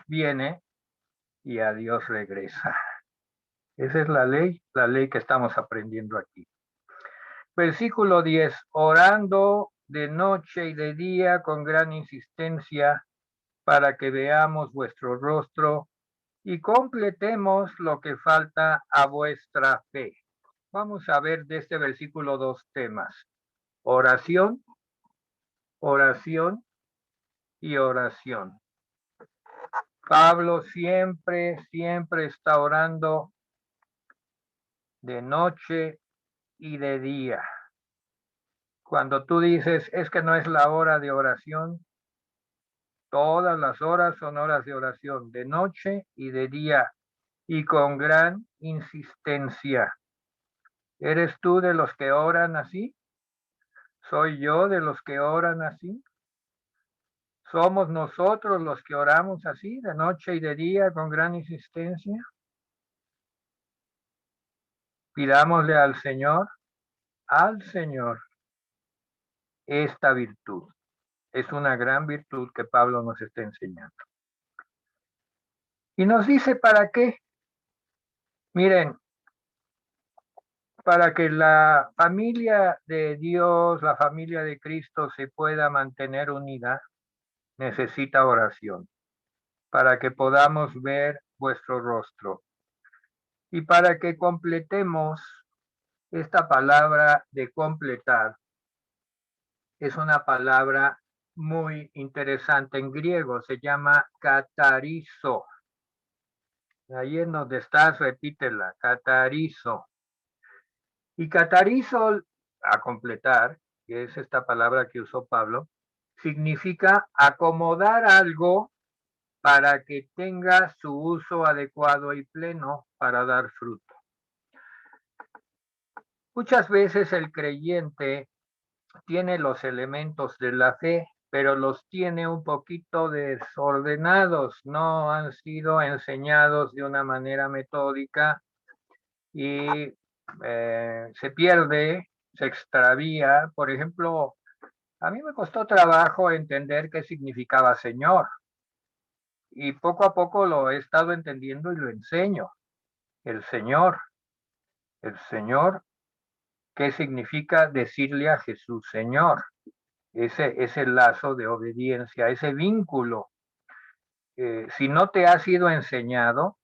viene y a Dios regresa. Esa es la ley que estamos aprendiendo aquí. Versículo 10, orando de noche y de día con gran insistencia para que veamos vuestro rostro y completemos lo que falta a vuestra fe. Vamos a ver de este versículo dos temas: oración, oración y oración. Pablo siempre está orando de noche y de día. Cuando tú dices, es que no es la hora de oración, todas las horas son horas de oración, de noche y de día, y con gran insistencia. ¿Eres tú de los que oran así? ¿Soy yo de los que oran así? ¿Somos nosotros los que oramos así, de noche y de día, con gran insistencia? Pidámosle al Señor, esta virtud. Es una gran virtud que Pablo nos está enseñando. Y nos dice para qué. Miren, para que la familia de Dios, la familia de Cristo se pueda mantener unida, necesita oración, para que podamos ver vuestro rostro. Y para que completemos esta palabra de completar, es una palabra muy interesante en griego, se llama catarizo. Ahí en donde estás, repítela, catarizo. Y catarizo, a completar, que es esta palabra que usó Pablo, significa acomodar algo para que tenga su uso adecuado y pleno para dar fruto. Muchas veces el creyente tiene los elementos de la fe, pero los tiene un poquito desordenados, no han sido enseñados de una manera metódica y se pierde, se extravía. Por ejemplo, a mí me costó trabajo entender qué significaba Señor y poco a poco lo he estado entendiendo y lo enseño. El Señor, ¿qué significa decirle a Jesús Señor? Ese lazo de obediencia, ese vínculo. Si no te ha sido enseñado,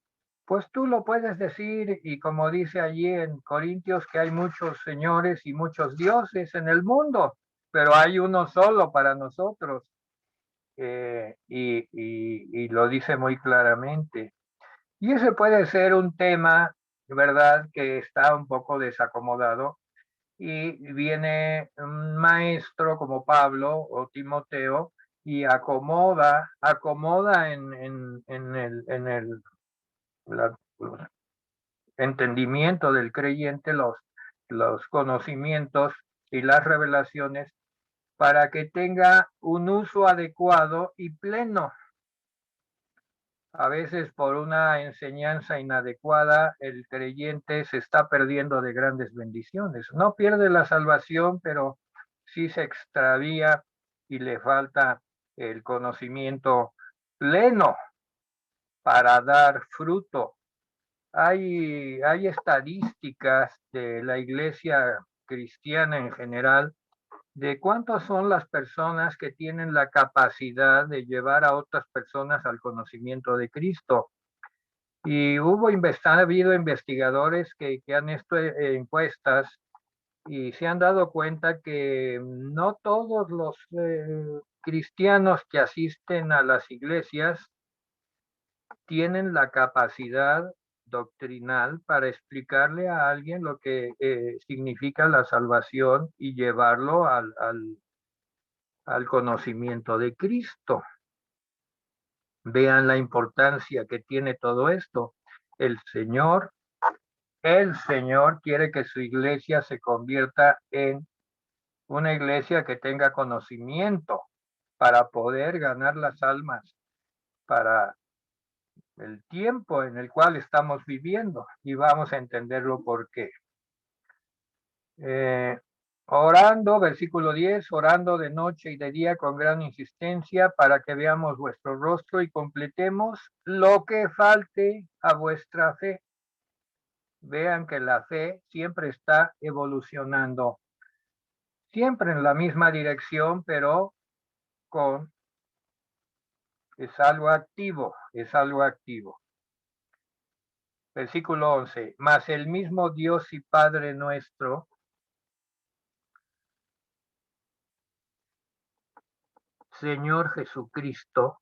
pues tú lo puedes decir, y como dice allí en Corintios, que hay muchos señores y muchos dioses en el mundo, pero hay uno solo para nosotros. Y lo dice muy claramente. Y ese puede ser un tema, ¿verdad?, que está un poco desacomodado, y viene un maestro como Pablo o Timoteo y acomoda en el entendimiento del creyente los conocimientos y las revelaciones para que tenga un uso adecuado y pleno. A veces por una enseñanza inadecuada el creyente se está perdiendo de grandes bendiciones. No pierde la salvación, pero sí se extravía y le falta el conocimiento pleno para dar fruto. Hay estadísticas de la iglesia cristiana en general de cuántas son las personas que tienen la capacidad de llevar a otras personas al conocimiento de Cristo. Y ha habido investigadores que han hecho encuestas y se han dado cuenta que no todos los cristianos que asisten a las iglesias tienen la capacidad doctrinal para explicarle a alguien lo que significa la salvación y llevarlo al conocimiento de Cristo. Vean la importancia que tiene todo esto. El Señor quiere que su iglesia se convierta en una iglesia que tenga conocimiento para poder ganar las almas para el tiempo en el cual estamos viviendo, y vamos a entenderlo por qué. Orando, versículo 10, orando de noche y de día con gran insistencia para que veamos vuestro rostro y completemos lo que falte a vuestra fe. Vean que la fe siempre está evolucionando. siempre en la misma dirección, pero es algo activo, es algo activo. Versículo 11, mas el mismo Dios y Padre nuestro, Señor Jesucristo,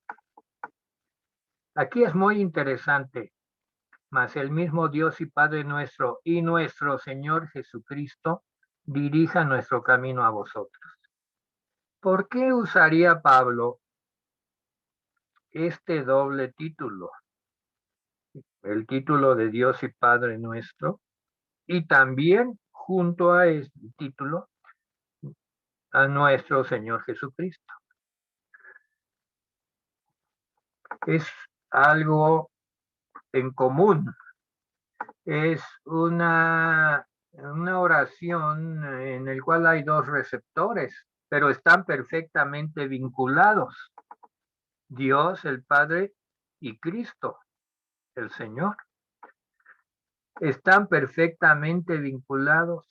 aquí es muy interesante, mas el mismo Dios y Padre nuestro y nuestro Señor Jesucristo dirija nuestro camino a vosotros. ¿Por qué usaría Pablo este doble título? El título de Dios y Padre nuestro, y también junto a este título a nuestro Señor Jesucristo. Es algo en común, es una oración en el cual hay dos receptores, pero están perfectamente vinculados. Dios, el Padre, y Cristo, el Señor. Están perfectamente vinculados.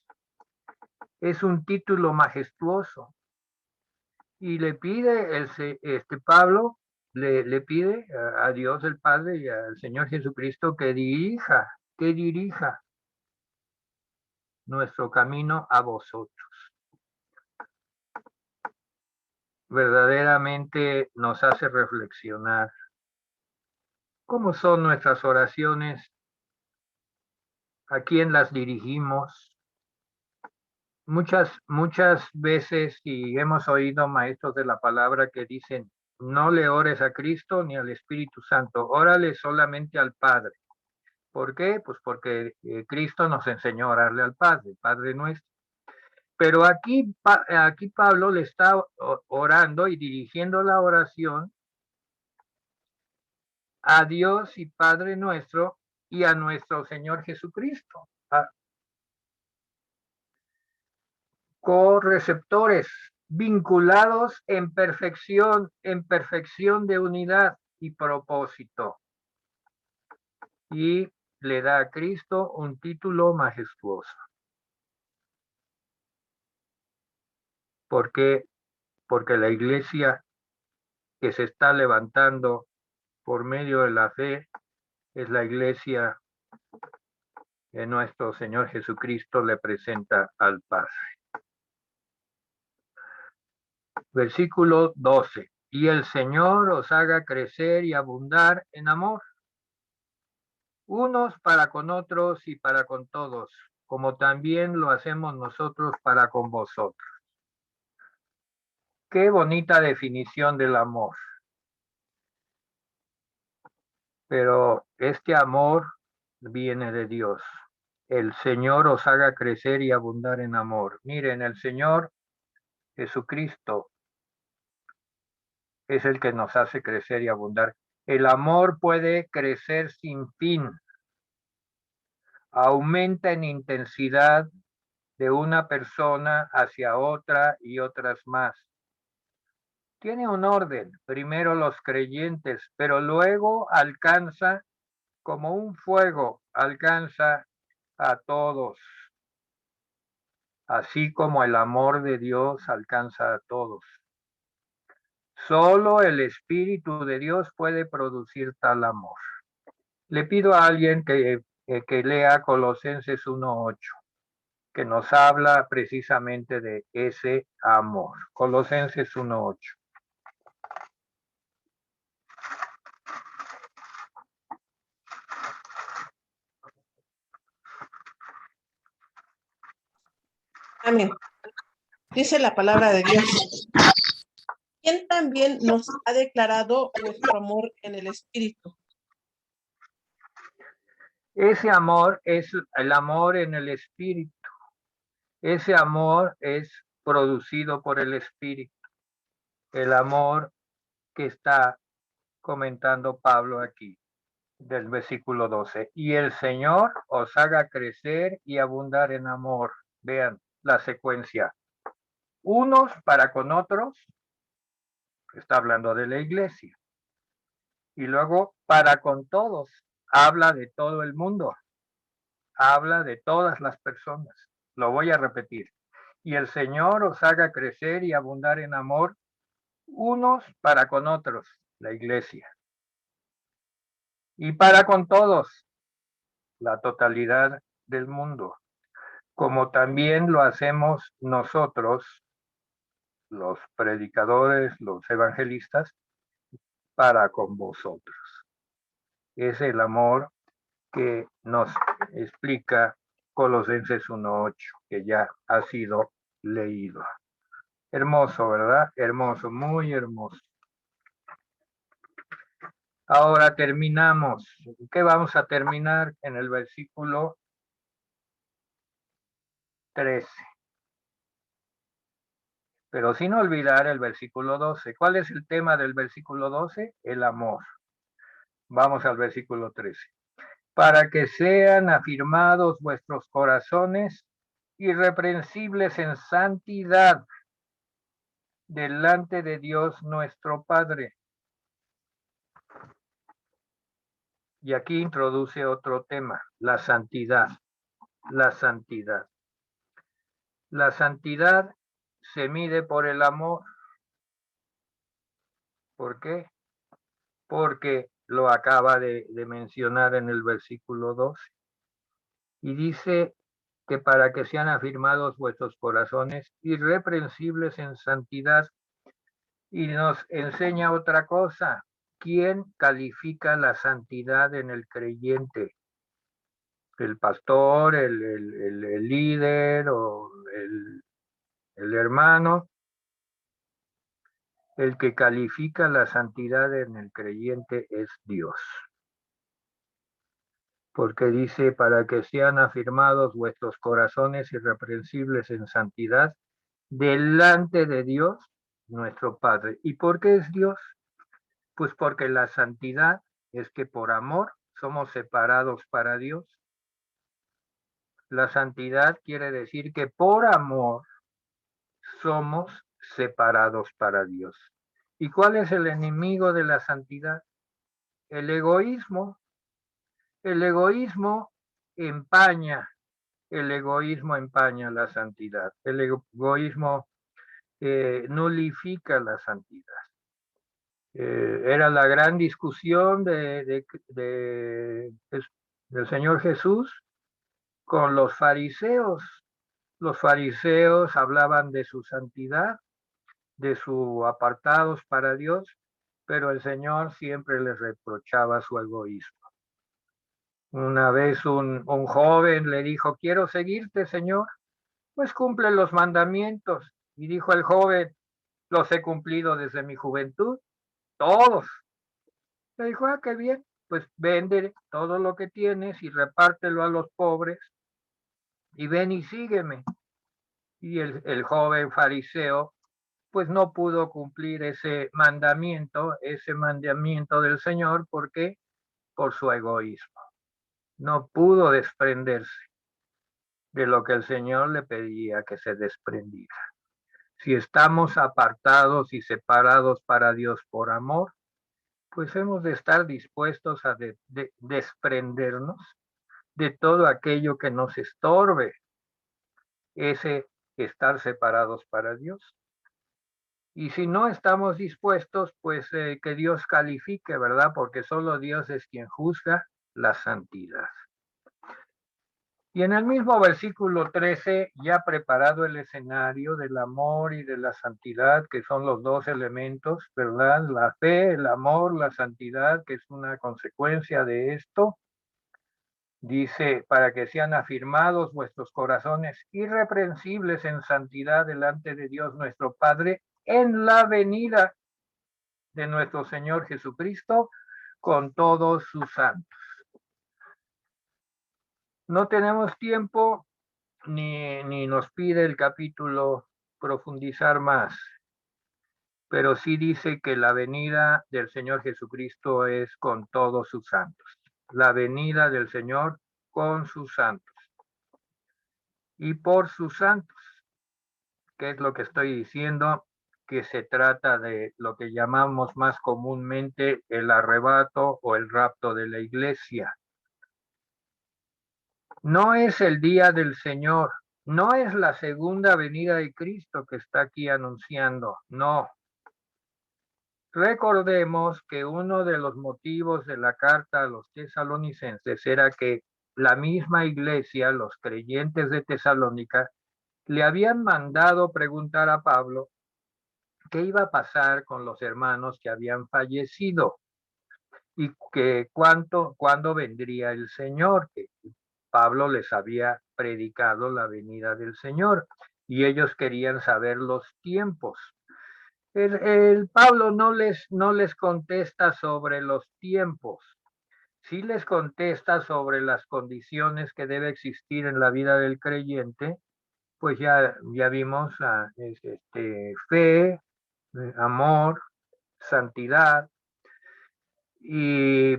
Es un título majestuoso. Y le pide Pablo, le pide a Dios el Padre y al Señor Jesucristo que dirija nuestro camino a vosotros. Verdaderamente nos hace reflexionar. ¿Cómo son nuestras oraciones? ¿A quién las dirigimos? Muchas veces, y hemos oído maestros de la palabra que dicen, no le ores a Cristo ni al Espíritu Santo, órale solamente al Padre. ¿Por qué? Pues porque Cristo nos enseñó a orarle al Padre, Padre nuestro. Pero aquí Pablo le está orando y dirigiendo la oración a Dios y Padre nuestro y a nuestro Señor Jesucristo. Correceptores vinculados en perfección de unidad y propósito. Y le da a Cristo un título majestuoso. ¿Por qué? Porque la iglesia que se está levantando por medio de la fe es la iglesia que nuestro Señor Jesucristo le presenta al Padre. Versículo 12. Y el Señor os haga crecer y abundar en amor, unos para con otros y para con todos, como también lo hacemos nosotros para con vosotros. Qué bonita definición del amor. Pero este amor viene de Dios. El Señor os haga crecer y abundar en amor. Miren, el Señor Jesucristo es el que nos hace crecer y abundar. El amor puede crecer sin fin. Aumenta en intensidad de una persona hacia otra y otras más. Tiene un orden, primero los creyentes, pero luego alcanza como un fuego, alcanza a todos, así como el amor de Dios alcanza a todos. Solo el Espíritu de Dios puede producir tal amor. Le pido a alguien que lea Colosenses 1:8, que nos habla precisamente de ese amor. Colosenses 1:8. Amén. Dice la palabra de Dios. ¿Quién también nos ha declarado nuestro amor en el Espíritu? Ese amor es el amor en el Espíritu. Ese amor es producido por el Espíritu. El amor que está comentando Pablo aquí, del versículo 12. Y el Señor os haga crecer y abundar en amor. Vean la secuencia. Unos para con otros, está hablando de la iglesia. Y luego para con todos, habla de todo el mundo. Habla de todas las personas. Lo voy a repetir. y el Señor os haga crecer y abundar en amor unos para con otros, la iglesia, y para con todos, la totalidad del mundo, como también lo hacemos nosotros, los predicadores, los evangelistas, para con vosotros. Es el amor que nos explica Colosenses 1:8, que ya ha sido leído. Hermoso, ¿verdad? Hermoso, muy hermoso. Ahora terminamos. ¿Qué vamos a terminar? En el versículo 13. Pero sin olvidar el versículo 12. ¿Cuál es el tema del versículo 12? El amor. Vamos al versículo 13. Para que sean afirmados vuestros corazones irreprensibles en santidad delante de Dios nuestro Padre. Y aquí introduce otro tema, la santidad. La santidad. La santidad se mide por el amor. ¿Por qué? Porque lo acaba de mencionar en el versículo 12. Y dice que para que sean afirmados vuestros corazones irreprensibles en santidad. Y nos enseña otra cosa. ¿Quién califica la santidad en el creyente? ¿El pastor, el líder o el hermano? El que califica la santidad en el creyente es Dios. Porque dice, para que sean afirmados vuestros corazones irreprensibles en santidad delante de Dios, nuestro Padre. ¿Y por qué es Dios? Pues porque la santidad es que por amor somos separados para Dios. La santidad quiere decir que por amor somos separados para Dios. ¿Y cuál es el enemigo de la santidad? El egoísmo. El egoísmo empaña la santidad. El egoísmo nulifica la santidad. Era la gran discusión del Señor Jesús con los fariseos. Los fariseos hablaban de su santidad, de su apartados para Dios, pero el Señor siempre les reprochaba su egoísmo. Una vez un joven le dijo, quiero seguirte, Señor, pues cumple los mandamientos. Y dijo el joven, los he cumplido desde mi juventud, todos. Le dijo, qué bien, pues vende todo lo que tienes y repártelo a los pobres y ven y sígueme. Y el joven fariseo pues no pudo cumplir ese mandamiento del Señor. ¿Por qué? Por su egoísmo. No pudo desprenderse de lo que el Señor le pedía que se desprendiera. Si estamos apartados y separados para Dios por amor, pues hemos de estar dispuestos a desprendernos de todo aquello que nos estorbe ese estar separados para Dios. Y si no estamos dispuestos, pues que Dios califique, ¿verdad? Porque solo Dios es quien juzga la santidad. Y en el mismo versículo 13, ya preparado el escenario del amor y de la santidad, que son los dos elementos, ¿verdad? La fe, el amor, la santidad, que es una consecuencia de esto. Dice, para que sean afirmados vuestros corazones irreprensibles en santidad delante de Dios nuestro Padre, en la venida de nuestro Señor Jesucristo con todos sus santos. No tenemos tiempo ni nos pide el capítulo profundizar más, pero sí dice que la venida del Señor Jesucristo es con todos sus santos. La venida del Señor con sus santos. Y por sus santos, ¿qué es lo que estoy diciendo? Que se trata de lo que llamamos más comúnmente el arrebato o el rapto de la iglesia. No es el día del Señor, No es la segunda venida de Cristo que está aquí anunciando, no. Recordemos que uno de los motivos de la carta a los tesalonicenses era que la misma iglesia, los creyentes de Tesalónica, le habían mandado preguntar a Pablo qué iba a pasar con los hermanos que habían fallecido y que cuándo vendría el Señor, que Pablo les había predicado la venida del Señor y ellos querían saber los tiempos. El Pablo no les contesta sobre los tiempos, sí les contesta sobre las condiciones que debe existir en la vida del creyente, pues ya vimos fe, amor, santidad y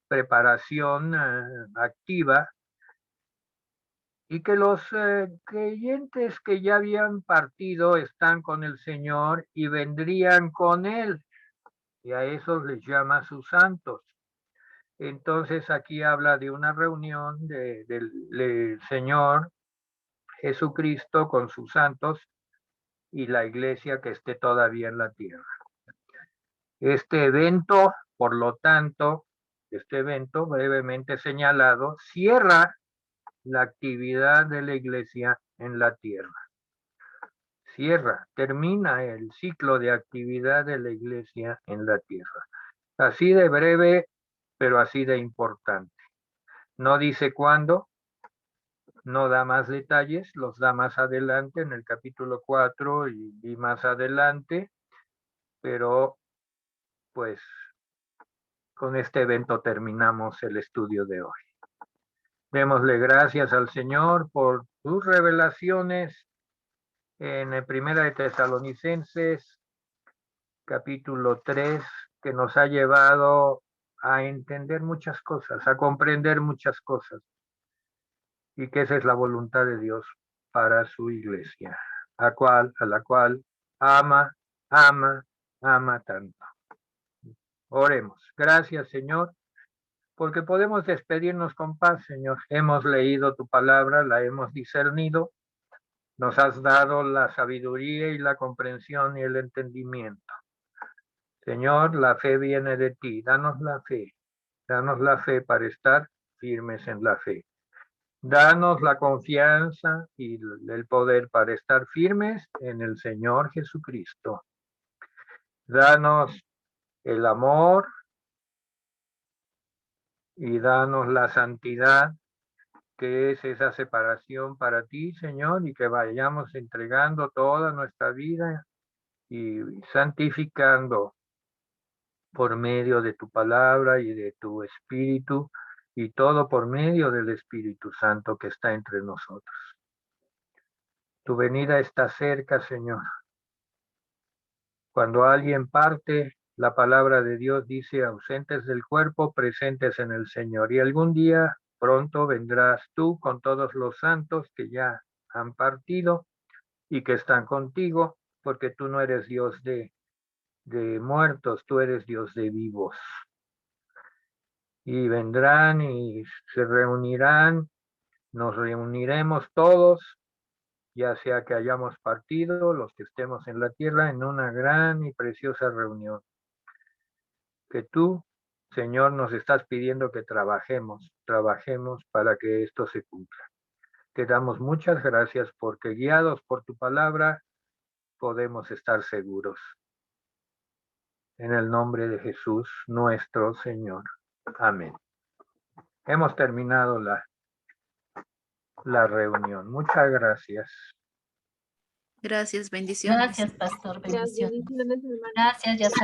preparación activa, y que los creyentes que ya habían partido están con el Señor y vendrían con Él, y a esos les llama sus santos. Entonces aquí habla de una reunión del Señor Jesucristo con sus santos y la iglesia que esté todavía en la tierra. Este evento, por lo tanto, este evento brevemente señalado, cierra la actividad de la iglesia en la tierra. Termina el ciclo de actividad de la iglesia en la tierra. Así de breve, pero así de importante. No dice cuándo, no da más detalles, los da más adelante en el capítulo 4 y más adelante, pero pues con este evento terminamos el estudio de hoy. Démosle gracias al Señor por sus revelaciones en Primera de Tesalonicenses, capítulo 3, que nos ha llevado a entender muchas cosas, a comprender muchas cosas, y que esa es la voluntad de Dios para su iglesia, a la cual ama tanto. Oremos. Gracias, Señor, porque podemos despedirnos con paz, Señor. Hemos leído tu palabra, la hemos discernido, nos has dado la sabiduría y la comprensión y el entendimiento. Señor, la fe viene de ti, danos la fe para estar firmes en la fe. Danos la confianza y el poder para estar firmes en el Señor Jesucristo. Danos el amor y danos la santidad, que es esa separación para ti, Señor, y que vayamos entregando toda nuestra vida y santificando por medio de tu palabra y de tu Espíritu, y todo por medio del Espíritu Santo que está entre nosotros. Tu venida está cerca, Señor. Cuando alguien parte, la palabra de Dios dice, ausentes del cuerpo, presentes en el Señor. Y algún día pronto vendrás tú con todos los santos que ya han partido y que están contigo, porque tú no eres Dios de muertos, tú eres Dios de vivos. Y vendrán y se reunirán, nos reuniremos todos, ya sea que hayamos partido, los que estemos en la tierra, en una gran y preciosa reunión. Que tú, Señor, nos estás pidiendo que trabajemos para que esto se cumpla. Te damos muchas gracias porque guiados por tu palabra podemos estar seguros. En el nombre de Jesús, nuestro Señor. Amén. Hemos terminado la reunión. Muchas gracias. Gracias, bendiciones. Gracias, pastor. Bendiciones. Bendiciones, hermano. Gracias, ya